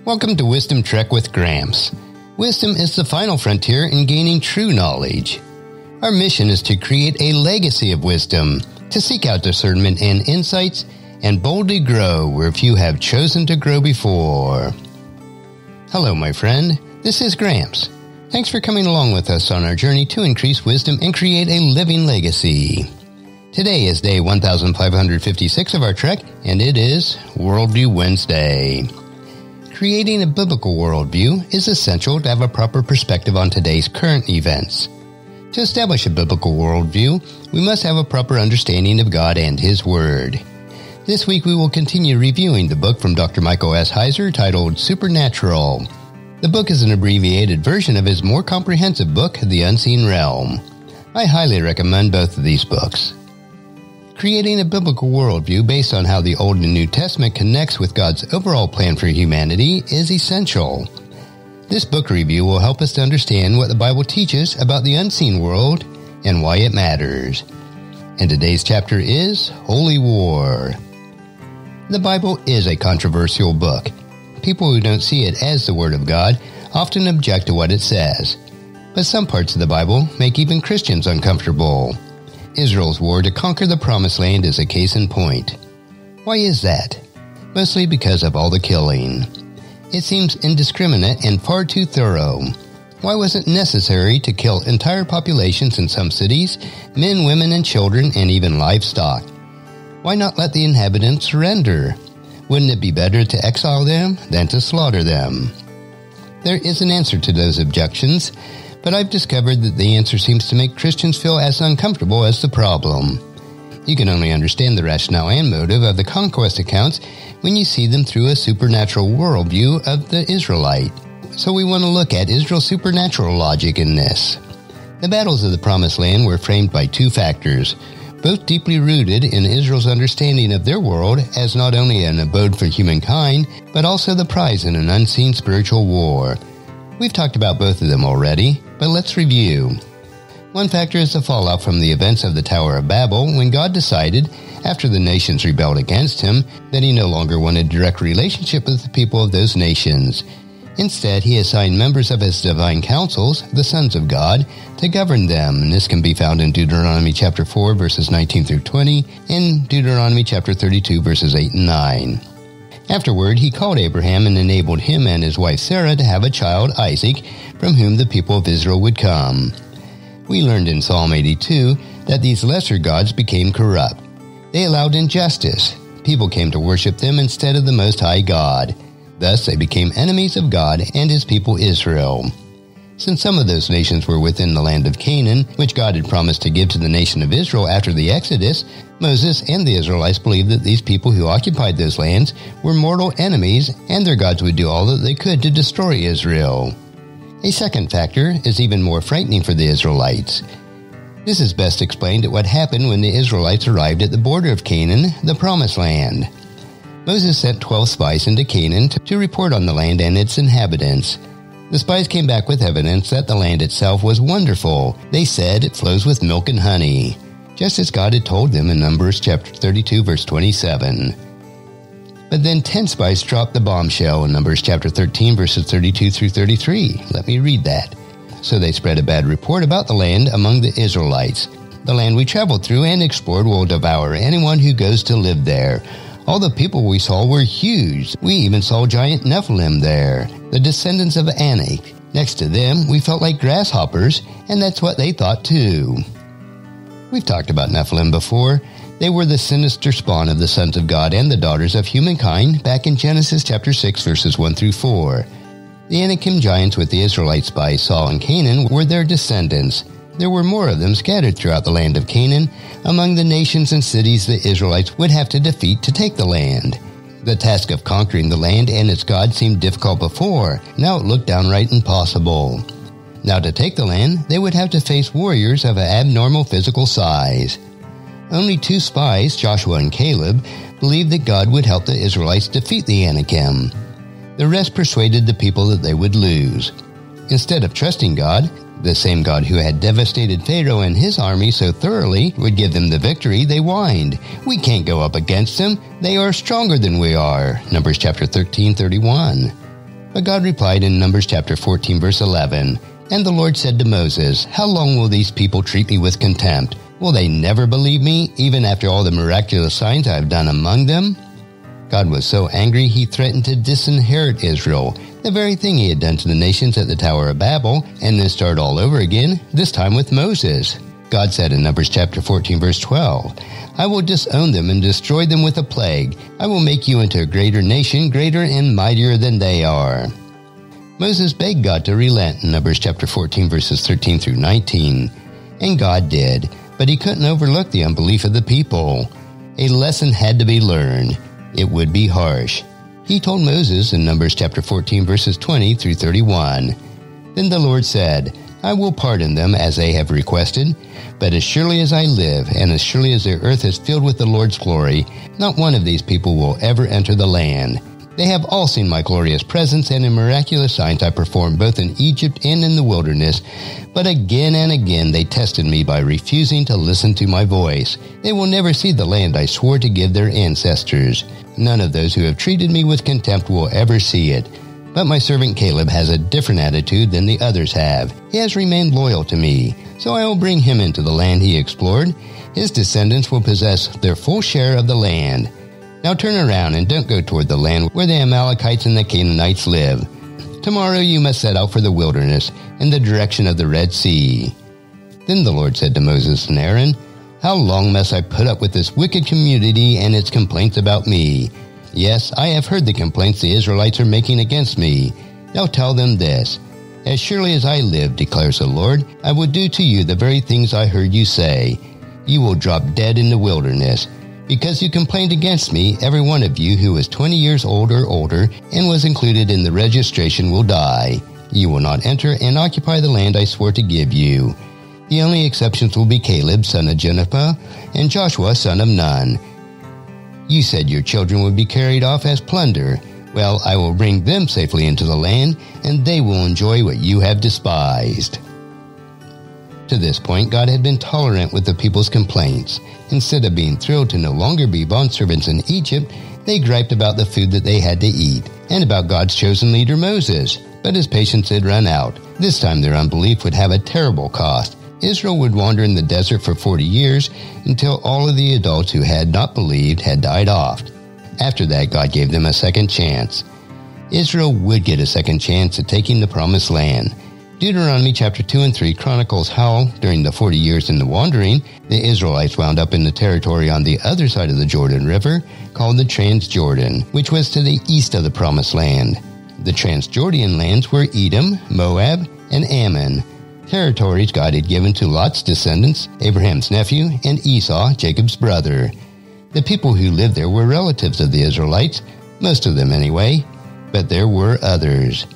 Welcome to Wisdom Trek with Gramps. Wisdom is the final frontier in gaining true knowledge. Our mission is to create a legacy of wisdom, to seek out discernment and insights, and boldly grow where few have chosen to grow before. Hello, my friend. This is Gramps. Thanks for coming along with us on our journey to increase wisdom and create a living legacy. Today is day 1556 of our trek, and it is Worldview Wednesday. Creating a biblical worldview is essential to have a proper perspective on today's current events. To establish a biblical worldview, we must have a proper understanding of God and His Word. This week we will continue reviewing the book from Dr. Michael S. Heiser titled Supernatural. The book is an abbreviated version of his more comprehensive book, The Unseen Realm. I highly recommend both of these books. Creating a biblical worldview based on how the Old and New Testament connects with God's overall plan for humanity is essential. This book review will help us to understand what the Bible teaches about the unseen world and why it matters. And today's chapter is Holy War. The Bible is a controversial book. People who don't see it as the Word of God often object to what it says. But some parts of the Bible make even Christians uncomfortable. Israel's war to conquer the Promised Land is a case in point. Why is that? Mostly because of all the killing. It seems indiscriminate and far too thorough. Why was it necessary to kill entire populations in some cities, men, women, and children, and even livestock? Why not let the inhabitants surrender? Wouldn't it be better to exile them than to slaughter them? There is an answer to those objections, but I've discovered that the answer seems to make Christians feel as uncomfortable as the problem. You can only understand the rationale and motive of the conquest accounts when you see them through a supernatural worldview of the Israelite. So we want to look at Israel's supernatural logic in this. The battles of the Promised Land were framed by two factors, both deeply rooted in Israel's understanding of their world as not only an abode for humankind, but also the prize in an unseen spiritual war. We've talked about both of them already, but let's review. One factor is the fallout from the events of the Tower of Babel when God decided, after the nations rebelled against Him, that He no longer wanted a direct relationship with the people of those nations. Instead, He assigned members of His divine councils, the sons of God, to govern them, and this can be found in Deuteronomy chapter 4, verses 19 through 20, and Deuteronomy chapter 32, verses 8 and 9. Afterward, He called Abraham and enabled him and his wife Sarah to have a child, Isaac, from whom the people of Israel would come. We learned in Psalm 82 that these lesser gods became corrupt. They allowed injustice. People came to worship them instead of the Most High God. Thus, they became enemies of God and His people Israel. Since some of those nations were within the land of Canaan, which God had promised to give to the nation of Israel after the Exodus, Moses and the Israelites believed that these people who occupied those lands were mortal enemies and their gods would do all that they could to destroy Israel. A second factor is even more frightening for the Israelites. This is best explained at what happened when the Israelites arrived at the border of Canaan, the Promised Land. Moses sent 12 spies into Canaan to report on the land and its inhabitants. The spies came back with evidence that the land itself was wonderful. They said it flows with milk and honey, just as God had told them in Numbers chapter 32, verse 27. But then 10 spies dropped the bombshell in Numbers chapter 13, verses 32 through 33. Let me read that. So they spread a bad report about the land among the Israelites. The land we traveled through and explored will devour anyone who goes to live there. All the people we saw were huge. We even saw giant Nephilim there, the descendants of Anak. Next to them, we felt like grasshoppers, and that's what they thought too. We've talked about Nephilim before. They were the sinister spawn of the sons of God and the daughters of humankind back in Genesis chapter 6, verses 1 through 4. The Anakim giants with the Israelite spies saw in Canaan were their descendants. There were more of them scattered throughout the land of Canaan, among the nations and cities the Israelites would have to defeat to take the land. The task of conquering the land and its God seemed difficult before. Now it looked downright impossible. Now to take the land, they would have to face warriors of an abnormal physical size. Only 2 spies, Joshua and Caleb, believed that God would help the Israelites defeat the Anakim. The rest persuaded the people that they would lose. Instead of trusting God, the same God who had devastated Pharaoh and his army so thoroughly would give them the victory, they whined, "We can't go up against them. They are stronger than we are." Numbers chapter 13:31. But God replied in Numbers chapter 14, verse 11, "And the Lord said to Moses, How long will these people treat me with contempt? Will they never believe me, even after all the miraculous signs I have done among them?" God was so angry he threatened to disinherit Israel, the very thing he had done to the nations at the Tower of Babel, and then start all over again, this time with Moses. God said in Numbers chapter 14, verse 12, "I will disown them and destroy them with a plague. I will make you into a greater nation, greater and mightier than they are." Moses begged God to relent in Numbers chapter 14, verses 13 through 19. And God did, but he couldn't overlook the unbelief of the people. A lesson had to be learned. It would be harsh. He told Moses in Numbers chapter 14, verses 20 through 31, "Then the Lord said, I will pardon them as they have requested, but as surely as I live, and as surely as the earth is filled with the Lord's glory, not one of these people will ever enter the land. They have all seen my glorious presence and the miraculous signs I performed both in Egypt and in the wilderness, but again and again they tested me by refusing to listen to my voice. They will never see the land I swore to give their ancestors. None of those who have treated me with contempt will ever see it. But my servant Caleb has a different attitude than the others have. He has remained loyal to me, so I will bring him into the land he explored. His descendants will possess their full share of the land. Now turn around and don't go toward the land where the Amalekites and the Canaanites live. Tomorrow you must set out for the wilderness in the direction of the Red Sea." Then the Lord said to Moses and Aaron, "How long must I put up with this wicked community and its complaints about me? Yes, I have heard the complaints the Israelites are making against me. Now tell them this. As surely as I live, declares the Lord, I will do to you the very things I heard you say. You will drop dead in the wilderness. Because you complained against me, every one of you who is 20 years old or older and was included in the registration will die. You will not enter and occupy the land I swore to give you. The only exceptions will be Caleb, son of Jephunneh, and Joshua, son of Nun. You said your children would be carried off as plunder. Well, I will bring them safely into the land, and they will enjoy what you have despised." To this point, God had been tolerant with the people's complaints. Instead of being thrilled to no longer be bondservants in Egypt, they griped about the food that they had to eat, and about God's chosen leader Moses. But his patience had run out. This time their unbelief would have a terrible cost. Israel would wander in the desert for 40 years until all of the adults who had not believed had died off. After that, God gave them a second chance. Israel would get a second chance at taking the promised land. Deuteronomy chapter 2 and 3 chronicles how, during the 40 years in the wandering, the Israelites wound up in the territory on the other side of the Jordan River, called the Transjordan, which was to the east of the promised land. The Transjordan lands were Edom, Moab, and Ammon, territories God had given to Lot's descendants, Abraham's nephew, and Esau, Jacob's brother. The people who lived there were relatives of the Israelites, most of them anyway, but there were others.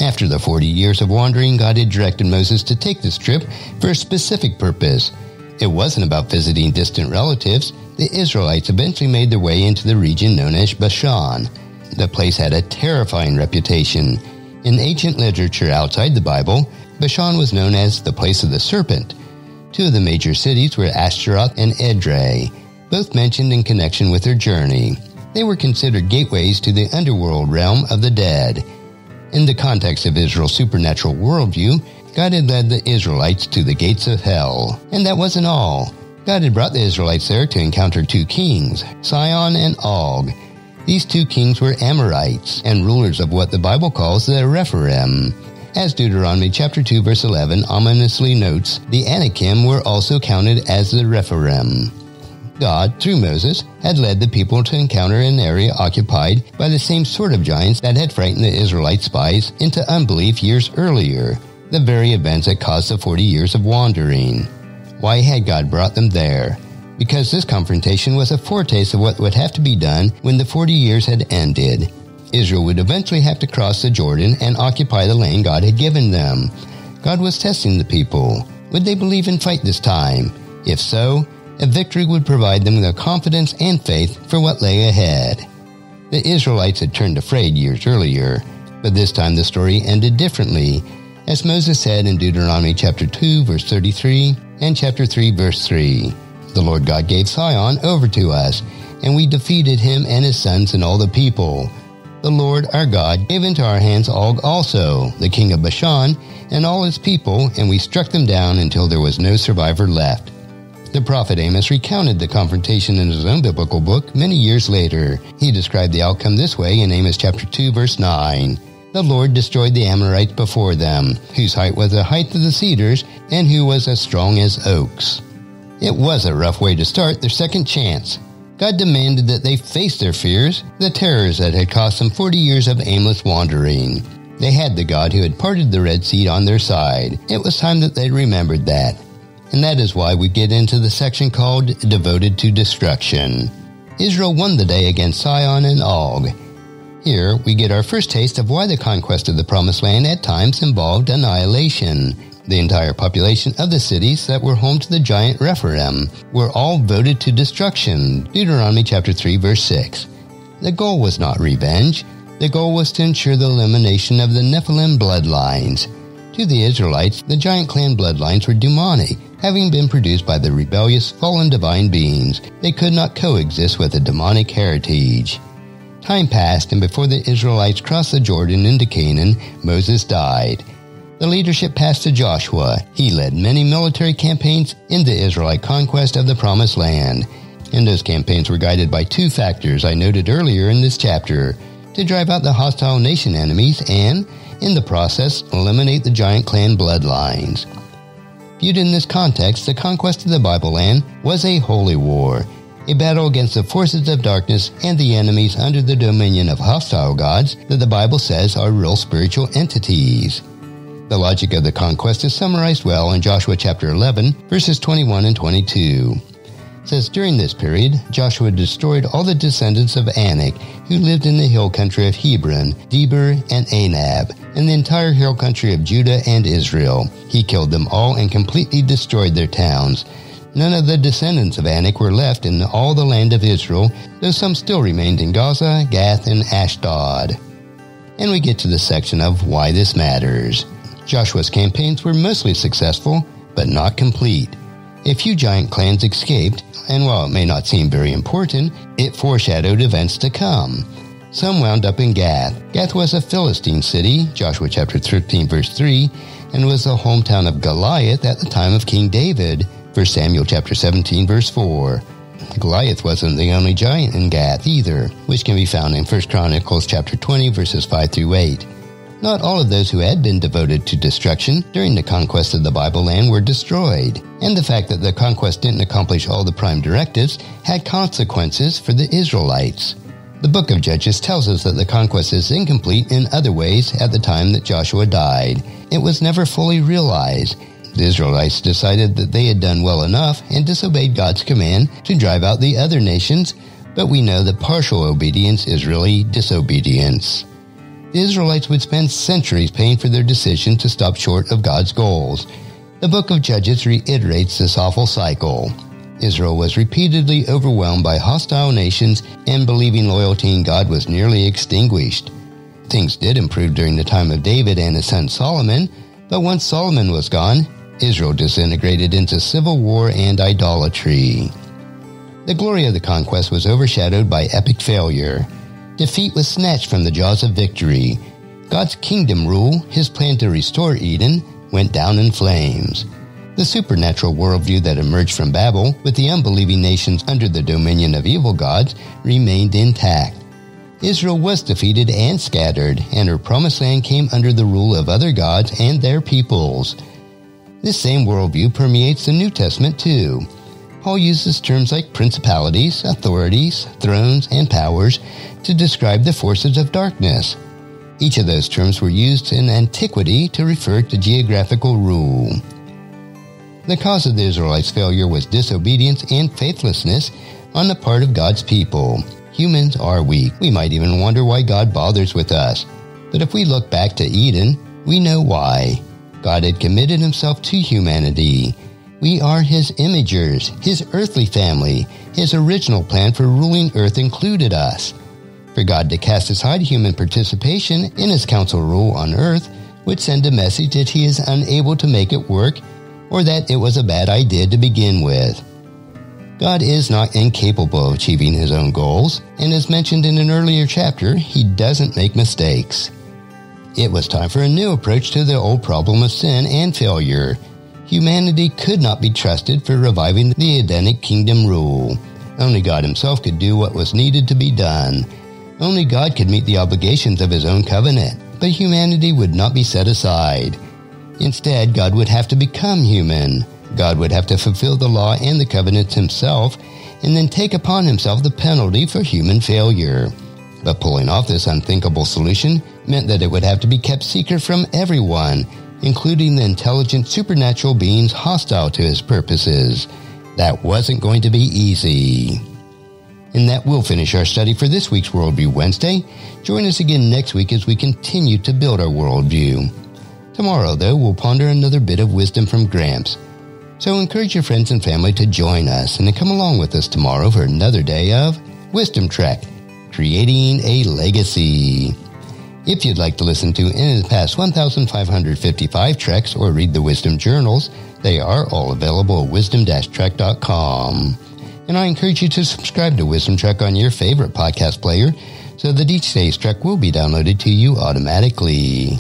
After the 40 years of wandering, God had directed Moses to take this trip for a specific purpose. It wasn't about visiting distant relatives. The Israelites eventually made their way into the region known as Bashan. The place had a terrifying reputation. In ancient literature outside the Bible, Bashan was known as the place of the serpent. Two of the major cities were Ashtaroth and Edrei, both mentioned in connection with their journey. They were considered gateways to the underworld realm of the dead. In the context of Israel's supernatural worldview, God had led the Israelites to the gates of hell. And that wasn't all. God had brought the Israelites there to encounter two kings, Sihon and Og. These two kings were Amorites and rulers of what the Bible calls the Rephaim. As Deuteronomy chapter 2 verse 11 ominously notes, the Anakim were also counted as the Rephaim. God, through Moses, had led the people to encounter an area occupied by the same sort of giants that had frightened the Israelite spies into unbelief years earlier, the very events that caused the 40 years of wandering. Why had God brought them there? Because this confrontation was a foretaste of what would have to be done when the 40 years had ended. Israel would eventually have to cross the Jordan and occupy the land God had given them. God was testing the people. Would they believe and fight this time? If so, a victory would provide them the confidence and faith for what lay ahead. The Israelites had turned afraid years earlier, but this time the story ended differently, as Moses said in Deuteronomy chapter 2 verse 33 and chapter 3 verse 3. The Lord God gave Sihon over to us, and we defeated him and his sons and all the people. The Lord our God gave into our hands Og also, the king of Bashan, and all his people, and we struck them down until there was no survivor left." The prophet Amos recounted the confrontation in his own biblical book many years later. He described the outcome this way in Amos chapter 2, verse 9. "The Lord destroyed the Amorites before them, whose height was the height of the cedars, and who was as strong as oaks." It was a rough way to start their second chance. God demanded that they face their fears, the terrors that had cost them 40 years of aimless wandering. They had the God who had parted the Red Sea on their side. It was time that they remembered that. And that is why we get into the section called Devoted to Destruction. Israel won the day against Sihon and Og. Here we get our first taste of why the conquest of the Promised Land at times involved annihilation. The entire population of the cities that were home to the giant Rephaim were all voted to destruction. Deuteronomy chapter 3 verse 6. The goal was not revenge. The goal was to ensure the elimination of the Nephilim bloodlines. To the Israelites, the giant clan bloodlines were demonic, having been produced by the rebellious, fallen divine beings. They could not coexist with a demonic heritage. Time passed, and before the Israelites crossed the Jordan into Canaan, Moses died. The leadership passed to Joshua. He led many military campaigns in the Israelite conquest of the Promised Land. And those campaigns were guided by two factors I noted earlier in this chapter: to drive out the hostile nation enemies and, in the process, eliminate the giant clan bloodlines. Viewed in this context, the conquest of the Bible land was a holy war, a battle against the forces of darkness and the enemies under the dominion of hostile gods that the Bible says are real spiritual entities. The logic of the conquest is summarized well in Joshua chapter 11, verses 21 and 22. It says, "During this period, Joshua destroyed all the descendants of Anak, who lived in the hill country of Hebron, Debir, and Anab, and the entire hill country of Judah and Israel. He killed them all and completely destroyed their towns. None of the descendants of Anak were left in all the land of Israel, though some still remained in Gaza, Gath, and Ashdod." And we get to the section of why this matters. Joshua's campaigns were mostly successful, but not complete. A few giant clans escaped, and while it may not seem very important, it foreshadowed events to come. Some wound up in Gath. Gath was a Philistine city, Joshua chapter 13 verse 3, and was the hometown of Goliath at the time of King David, 1 Samuel chapter 17 verse 4. Goliath wasn't the only giant in Gath either, which can be found in 1 Chronicles chapter 20 verses 5 through 8. Not all of those who had been devoted to destruction during the conquest of the Bible land were destroyed, and the fact that the conquest didn't accomplish all the prime directives had consequences for the Israelites. The book of Judges tells us that the conquest is incomplete in other ways at the time that Joshua died. It was never fully realized. The Israelites decided that they had done well enough and disobeyed God's command to drive out the other nations, but we know that partial obedience is really disobedience. The Israelites would spend centuries paying for their decision to stop short of God's goals. The book of Judges reiterates this awful cycle. Israel was repeatedly overwhelmed by hostile nations, and believing loyalty in God was nearly extinguished. Things did improve during the time of David and his son Solomon, but once Solomon was gone, Israel disintegrated into civil war and idolatry. The glory of the conquest was overshadowed by epic failure. Defeat was snatched from the jaws of victory. God's kingdom rule, his plan to restore Eden, went down in flames. The supernatural worldview that emerged from Babel, with the unbelieving nations under the dominion of evil gods, remained intact. Israel was defeated and scattered, and her promised land came under the rule of other gods and their peoples. This same worldview permeates the New Testament too. Paul uses terms like principalities, authorities, thrones, and powers to describe the forces of darkness. Each of those terms were used in antiquity to refer to geographical rule. The cause of the Israelites' failure was disobedience and faithlessness on the part of God's people. Humans are weak. We might even wonder why God bothers with us. But if we look back to Eden, we know why. God had committed himself to humanity. We are his imagers, his earthly family. His original plan for ruling earth included us. For God to cast aside human participation in his council rule on earth would send a message that he is unable to make it work, or that it was a bad idea to begin with. God is not incapable of achieving his own goals, and as mentioned in an earlier chapter, he doesn't make mistakes. It was time for a new approach to the old problem of sin and failure. Humanity could not be trusted for reviving the Edenic kingdom rule. Only God himself could do what was needed to be done. Only God could meet the obligations of his own covenant, but humanity would not be set aside. Instead, God would have to become human. God would have to fulfill the law and the covenants himself, and then take upon himself the penalty for human failure. But pulling off this unthinkable solution meant that it would have to be kept secret from everyone, including the intelligent supernatural beings hostile to his purposes. That wasn't going to be easy. And that will finish our study for this week's Worldview Wednesday. Join us again next week as we continue to build our worldview. Tomorrow, though, we'll ponder another bit of wisdom from Gramps. So encourage your friends and family to join us and to come along with us tomorrow for another day of Wisdom Trek, Creating a Legacy. If you'd like to listen to any of the past 1,555 treks or read the Wisdom Journals, they are all available at wisdom-trek.com. And I encourage you to subscribe to Wisdom Trek on your favorite podcast player so that each day's trek will be downloaded to you automatically.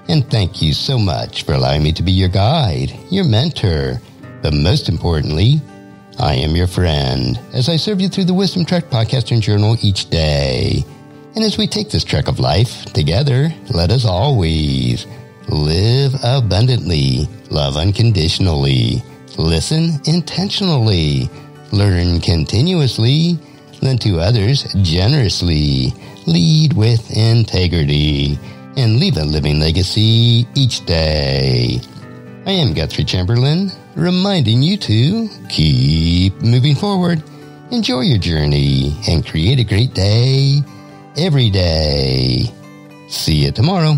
And thank you so much for allowing me to be your guide, your mentor, but most importantly, I am your friend as I serve you through the Wisdom Trek podcast and journal each day. And as we take this trek of life together, let us always live abundantly, love unconditionally, listen intentionally, learn continuously, lend to others generously, lead with integrity, and leave a living legacy each day. I am Guthrie Chamberlain, reminding you to keep moving forward, enjoy your journey, and create a great day every day. See you tomorrow.